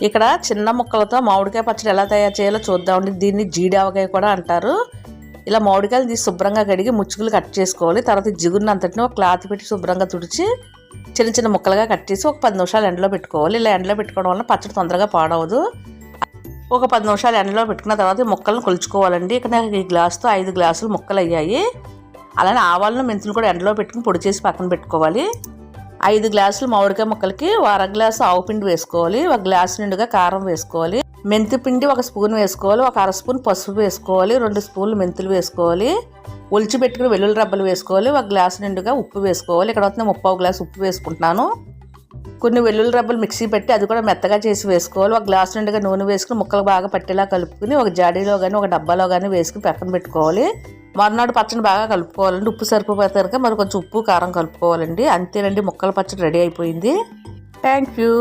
ఇక్కడ చిన్న ముక్కలతో మామిడికాయ పచ్చడి ఎలా తయారు చేయాలో చూద్దామండి. దీన్ని జీడావకాయ కూడా అంటారు. ఇలా మామిడికాయలు తీసి శుభ్రంగా కడిగి ముచ్చుకులు కట్ చేసుకోవాలి. తర్వాత జిగురుని అంతటిని ఒక క్లాత్ పెట్టి శుభ్రంగా తుడిచి చిన్న చిన్న ముక్కలుగా కట్ చేసి ఒక 10 నిమిషాలు ఎండలో పెట్టుకోవాలి. ఇలా ఎండలో పెట్టుకోవడం వల్ల పచ్చడి తొందరగా పాడవదు. ఒక 10 నిమిషాలు ఎండలో పెట్టుకున్న తర్వాత ఈ ముక్కలను కొలుచుకోవాలండి. ఇక్కడ నాకు ఈ గ్లాస్తో 5 గ్లాసులు ముక్కలు అయ్యాయి. అలానే ఆవాలను మెంతులు కూడా ఎండలో పెట్టుకుని పొడి చేసి పక్కన పెట్టుకోవాలి. 5 గ్లాసులు మామిడికాయ ముక్కలకి 1/2 గ్లాసు ఆవు పిండి వేసుకోవాలి. 1 గ్లాసు నిండుగా కారం వేసుకోవాలి. మెంతి పిండి 1 స్పూన్ వేసుకోవాలి. 1 అర స్పూన్ పసుపు వేసుకోవాలి. 2 స్పూన్లు మెంతులు వేసుకోవాలి. ఒలిచి పెట్టుకుని వెల్లుల్లి రబ్బలు వేసుకోవాలి. 1 గ్లాసు నిండుగా ఉప్పు వేసుకోవాలి. ఇక్కడ వస్తే 3/4 గ్లాసు ఉప్పు వేసుకుంటున్నాను. కొన్ని వెల్లుల్లి రబ్బలు మిక్సీ పెట్టి అది కూడా మెత్తగా చేసి వేసుకోవాలి. 1 గ్లాసు నిండుగా నూనె వేసుకుని ముక్కలు బాగా పట్టేలా కలుపుకుని ఒక జాడీలో కానీ ఒక డబ్బాలో కానీ వేసుకుని పక్కన పెట్టుకోవాలి. మరునాడు పచ్చడి బాగా కలుపుకోవాలండి. ఉప్పు సరిపోతే కనుక మరి కొంచెం ఉప్పు కారం కలుపుకోవాలండి. అంతేనండి, ముక్కల పచ్చడి రెడీ అయిపోయింది. Thank you.